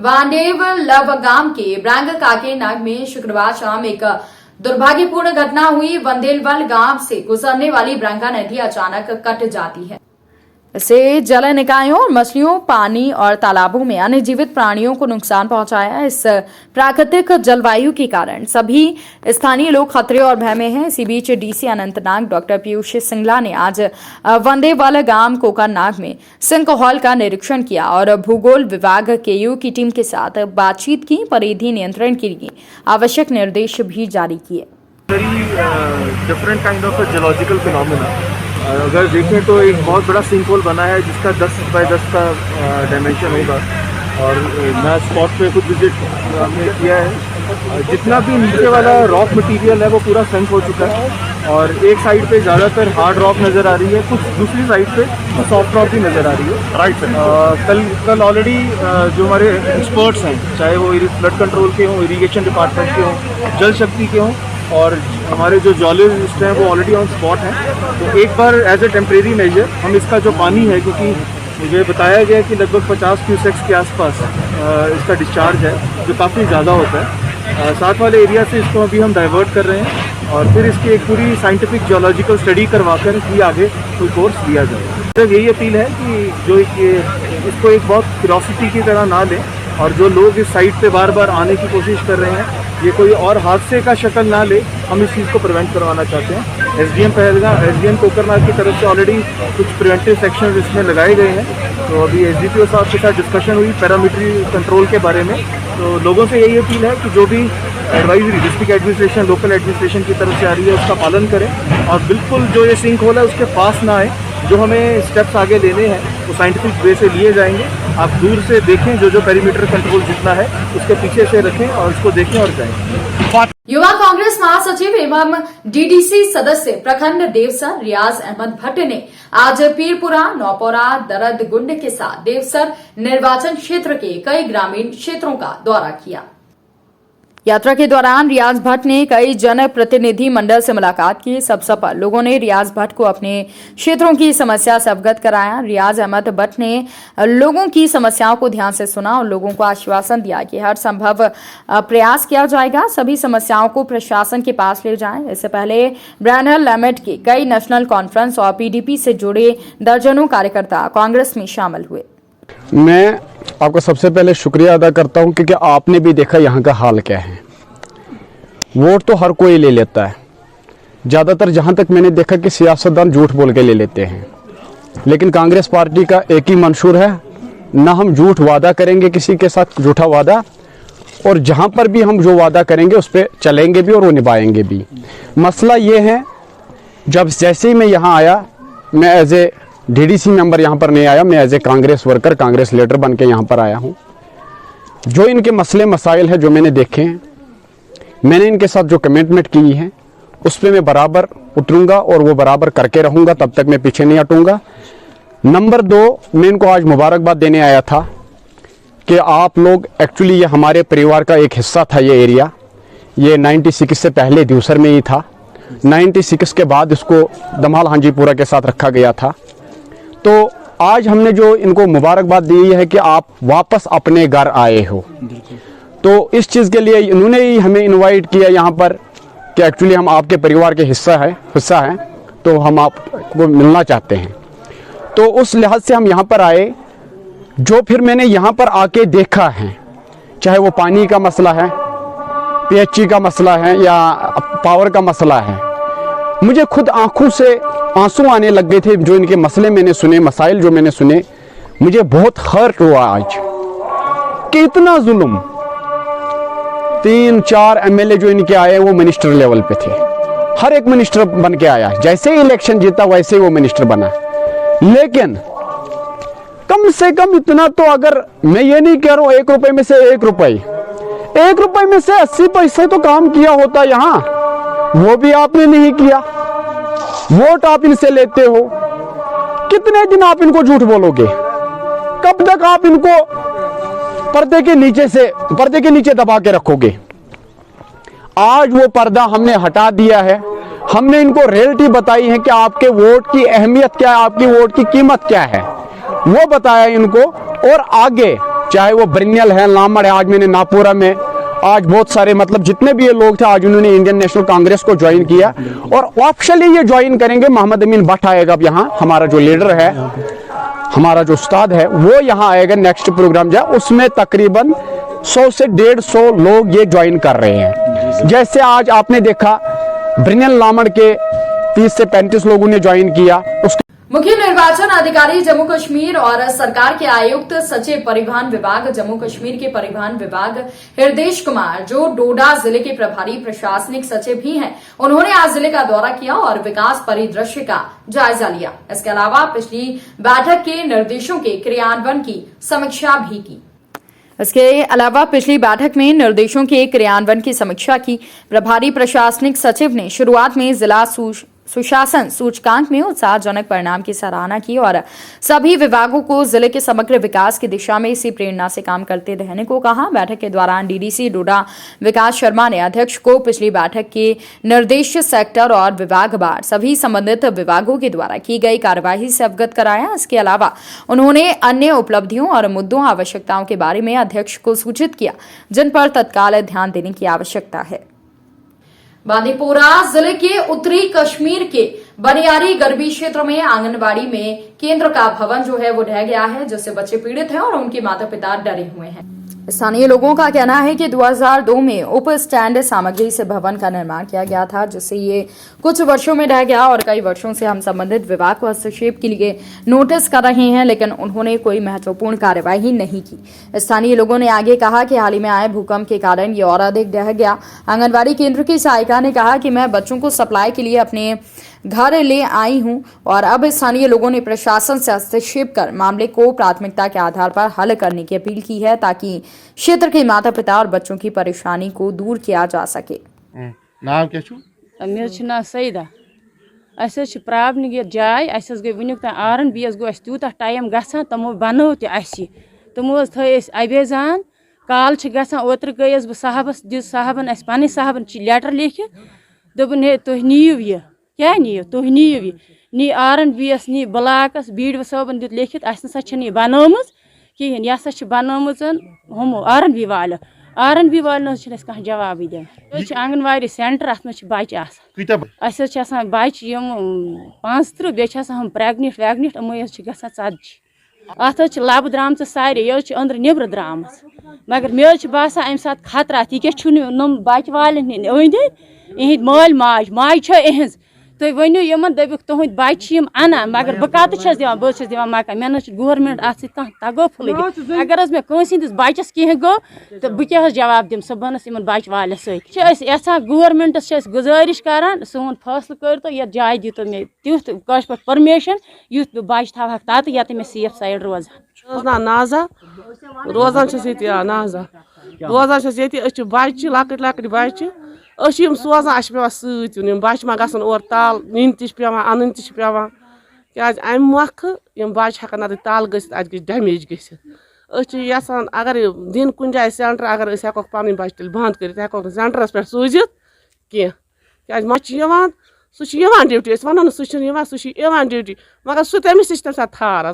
वांडेव लवगाम के ब्रांग काके नाग में शुक्रवार शाम एक दुर्भाग्यपूर्ण घटना हुई। वंदेलवल गांव से गुजरने वाली ब्रांगा नदी अचानक कट जाती है। इससे जल निकायों और मछलियों, पानी और तालाबों में अन्य जीवित प्राणियों को नुकसान पहुंचाया। इस प्राकृतिक जलवायु के कारण सभी स्थानीय लोग खतरे और भय में हैं। इसी बीच डीसी अनंतनाग डॉक्टर पीयूष सिंगला ने आज वंदेवल गांव कोकरनाग में सिंक हॉल का निरीक्षण किया और भूगोल विभाग केयू की टीम के साथ बातचीत की। परिधि नियंत्रण के लिए आवश्यक निर्देश भी जारी किए। Different kind of geological phenomena अगर देखें तो एक बहुत बड़ा सिंक होल बना है जिसका 10 बाय 10 का डायमेंशन होगा और मैं स्पॉट पे खुद विजिट हमने किया है। जितना भी नीचे वाला रॉक मटेरियल है वो पूरा सेंक हो चुका है और एक साइड पे ज़्यादातर हार्ड रॉक नज़र आ रही है, कुछ दूसरी साइड पे सॉफ्ट रॉक भी नज़र आ रही है। राइट कल ऑलरेडी जो हमारे एक्सपर्ट्स हैं, चाहे वो फ्लड कंट्रोल के हों, इरीगेशन डिपार्टमेंट के हों, जल शक्ति के हों और हमारे जो जियोलॉजिस्ट हैं वो ऑलरेडी ऑन स्पॉट हैं। तो एक बार एज ए टेम्परेरी मेजर हम इसका जो पानी है, क्योंकि मुझे बताया गया कि लगभग 50 क्यूसेक्स के आसपास इसका डिस्चार्ज है जो काफ़ी ज़्यादा होता है, साथ वाले एरिया से इसको अभी हम डाइवर्ट कर रहे हैं और फिर इसकी एक पूरी साइंटिफिक जियोलॉजिकल स्टडी करवाकर ही आगे कोई कोर्स लिया जाए। तो यही अपील है कि जो इसको एक बहुत क्यूरियोसिटी की तरह ना लें और जो लोग इस साइट पे बार बार आने की कोशिश कर रहे हैं ये कोई और हादसे का शक्ल ना ले, हम इस चीज़ को प्रिवेंट करवाना चाहते हैं। एसडीएम कोकरनाग की तरफ से ऑलरेडी कुछ प्रिवेंटिव सेक्शन इसमें लगाए गए हैं। तो अभी एसडीपीओ साहब के साथ डिस्कशन हुई पैरामीट्री कंट्रोल के बारे में। तो लोगों से यही अपील है कि जो भी advisory district administration, local administration की तरफ से आ रही है उसका पालन करें और बिल्कुल जो ये सिंक होल है उसके पास ना आए। जो हमें स्टेप्स आगे लेने हैं वो साइंटिफिक वे से लिए जाएंगे। आप दूर से देखें, जो पेरीमीटर कंट्रोल जितना है उसके पीछे से रखें और उसको देखें और जाएं। युवा कांग्रेस महासचिव एवं डीडीसी सदस्य प्रखंड देवसर रियाज अहमद भट्ट ने आज पीरपुरा, नौपौरा, दरदगुंड के साथ देवसर निर्वाचन क्षेत्र के कई ग्रामीण क्षेत्रों का दौरा किया। यात्रा के दौरान रियाज भट्ट ने कई जनप्रतिनिधि मंडल से मुलाकात की। सबसे पर लोगों ने रियाज भट्ट को अपने क्षेत्रों की समस्या से अवगत कराया। रियाज अहमद भट्ट ने लोगों की समस्याओं को ध्यान से सुना और लोगों को आश्वासन दिया कि हर संभव प्रयास किया जाएगा, सभी समस्याओं को प्रशासन के पास ले जाएं। इससे पहले ब्रैनर लिमिट के कई नेशनल कॉन्फ्रेंस और पीडीपी से जुड़े दर्जनों कार्यकर्ता कांग्रेस में शामिल हुए। मैं आपका सबसे पहले शुक्रिया अदा करता हूं क्योंकि आपने भी देखा यहाँ का हाल क्या है। वोट तो हर कोई ले लेता है, ज़्यादातर जहाँ तक मैंने देखा कि सियासतदान झूठ बोल के ले लेते हैं, लेकिन कांग्रेस पार्टी का एक ही मंशूर है, ना हम झूठ वादा करेंगे किसी के साथ, झूठा वादा, और जहाँ पर भी हम जो वादा करेंगे उस पर चलेंगे भी और वो निभाएंगे भी। मसला ये है, जब जैसे ही मैं यहाँ आया, मैं एज ए डीडीसी मेंबर यहाँ पर नहीं आया, मैं as a Congress worker, Congress leader बन के यहाँ पर आया हूँ। जो इनके मसले मसाइल हैं जो मैंने देखे हैं, मैंने इनके साथ जो कमिटमेंट की है उस पर मैं बराबर उतरूँगा और वो बराबर करके रहूँगा, तब तक मैं पीछे नहीं हटूँगा। नंबर 2, मैं इनको आज मुबारकबाद देने आया था कि आप लोग एक्चुअली ये हमारे परिवार का एक हिस्सा था। ये एरिया ये 96 से पहले देवसर में ही था, 96 के बाद इसको दमहाल हांजीपुरा के साथ रखा गया था। तो आज हमने जो इनको मुबारकबाद दी है कि आप वापस अपने घर आए हो, तो इस चीज़ के लिए इन्होंने ही हमें इनवाइट किया यहाँ पर कि एक्चुअली हम आपके परिवार के हिस्सा है तो हम आपको मिलना चाहते हैं। तो उस लिहाज से हम यहाँ पर आए। जो फिर मैंने यहाँ पर आके देखा है, चाहे वो पानी का मसला है, पीएचई का मसला है या पावर का मसला है, मुझे खुद आंखों से आंसू आने लग गए थे। जो इनके मसले मैंने सुने, मसाइल जो मैंने सुने, मुझे बहुत हर्ट हुआ आज कि इतना जुल्म। 3-4 एमएलए जो इनके आए वो मिनिस्टर लेवल पे थे, हर एक मिनिस्टर बन के आया, जैसे ही इलेक्शन जीता वैसे ही वो मिनिस्टर बना। लेकिन कम से कम इतना तो, अगर मैं ये नहीं कह रहा हूँ 1 रुपए में से 1 रुपए में से 80 पैसे तो काम किया होता यहाँ, वो भी आपने नहीं किया। वोट आप इनसे लेते हो, कितने दिन आप इनको झूठ बोलोगे? कब तक आप इनको पर्दे के नीचे दबा के रखोगे? आज वो पर्दा हमने हटा दिया है। हमने इनको रियलिटी बताई है कि आपके वोट की अहमियत क्या है, आपकी वोट की कीमत क्या है, वो बताया इनको। और आगे चाहे वो ब्रिनियल है, लामड़ है, आज मैंने नापोरा में आज बहुत सारे मतलब जितने भी ये लोग थे आज उन्होंने इंडियन नेशनल कांग्रेस को ज्वाइन किया और ऑफिशियली ये ज्वाइन करेंगे। मोहम्मद अमीन भट्ट आएगा अब यहाँ, हमारा जो लीडर है, हमारा जो उस्ताद है वो यहाँ आएगा नेक्स्ट प्रोग्राम जो उसमें तकरीबन 100 से 150 लोग ये ज्वाइन कर रहे हैं। जैसे आज आपने देखा ब्रिनियल लामड़ के 30 से 35 लोगों ने ज्वाइन किया। उसके मुख्य निर्वाचन अधिकारी जम्मू कश्मीर और सरकार के आयुक्त सचिव परिवहन विभाग जम्मू कश्मीर के परिवहन विभाग हृदेश कुमार, जो डोडा जिले के प्रभारी प्रशासनिक सचिव भी हैं, उन्होंने आज जिले का दौरा किया और विकास परिदृश्य का जायजा लिया। इसके अलावा पिछली बैठक के निर्देशों के क्रियान्वयन की समीक्षा भी की। इसके अलावा पिछली बैठक में निर्देशों के क्रियान्वयन की समीक्षा की। प्रभारी प्रशासनिक सचिव ने शुरुआत में जिला सुशासन सूचकांक में उत्साहजनक परिणाम की सराहना की और सभी विभागों को जिले के समग्र विकास की दिशा में इसी प्रेरणा से काम करते रहने को कहा। बैठक के दौरान डीडीसी डोडा विकास शर्मा ने अध्यक्ष को पिछली बैठक के निर्देश सेक्टर और विभागवार सभी संबंधित विभागों के द्वारा की गई कार्यवाही से अवगत कराया। इसके अलावा उन्होंने अन्य उपलब्धियों और मुद्दों आवश्यकताओं के बारे में अध्यक्ष को सूचित किया, जिन पर तत्काल ध्यान देने की आवश्यकता है। बांदीपोरा जिले के उत्तरी कश्मीर के बनियारी गरबी क्षेत्र में आंगनबाड़ी में केंद्र का भवन जो है वो ढह गया है, जिससे बच्चे पीड़ित हैं और उनके माता पिता डरे हुए हैं। स्थानीय लोगों का कहना है कि 2002 में उप स्टैंड सामग्री से भवन का निर्माण किया गया था, जिससे ये कुछ वर्षों में ढह गया और कई वर्षों से हम संबंधित विभाग को हस्तक्षेप के लिए नोटिस कर रहे हैं, लेकिन उन्होंने कोई महत्वपूर्ण कार्यवाही नहीं की। स्थानीय लोगों ने आगे कहा कि हाल ही में आए भूकंप के कारण ये और अधिक ढह गया। आंगनबाड़ी केंद्र की सहायिका ने कहा कि मैं बच्चों को सप्लाई के लिए अपने घर ले आई हूं और अब स्थानीय लोगों ने प्रशासन से हस्तक्षेप कर मामले को प्राथमिकता के आधार पर हल करने की अपील की है, ताकि क्षेत्र के माता पिता और बच्चों की परेशानी को दूर किया जा सके। नाम क्या छु? मे नाम सईदा। अस प्रावनी जाय गई वुनिक तक आरन बीस गो तूत टाइम गसान तमो बनो तमो थे अबेजान काल ओतर गई बह साहबस दिस साहबन पन्न साहबन लेटर लिखित दोपन हे तुह नीव यह क्या नीव तुह नीव यह नी आरन बीस नी ब्लाकस बीड साहबन दित लिखित असा यह बनम कहें यह हसा बनम हमो आरन बी वाल कह जवाब दिन आंगनवाड़ी सेंटर अत बच्चे बच्चे 35 बे हम प्रेगनेंट वैगनेंट यमो ग 40 अत लब द्राम सारे यह अंदर नबर द्राम मगर मे बसान अमे सात खतरा यह नम बच्चे वाल अंद इहद माल माज माज इहज तुम वनो यमन दबिक तुहद बच्चे अनान मगर बह कत दिवान बस दिवान मका मे ना गवर्नमेंट अत तगोफुल अगर मे कंस हंदिस बच्चस कह गो तो बह क्या जवाब दिम सह बनस इन बच्चे वाल सत्यान गवर्नमेंटस गुजारिश करान सोन फैसल कर तो ये जाय दित मे तुथ कश पे परमिशन युथ बह बच्चे थवक तत ये मे सेफ साइड रोजान नाजा रोजान नाजा रोजान ये बच्चे लकट लकट बच्चे सोजान पे सत्युन बच्चे मा गन और ताल नीन तवान अन तवान क्या अमे मख बच्चे हेकान ना ताल गत डैमेज गसान अगर दिन कुन जाए सेंटर अगर हेको पन बच्चे तेल बंद कर हेको सेंटरस पे सूजित कह क्या सह ड्यूटी वो सह ड्यूटी मगर सह तमिस तम थार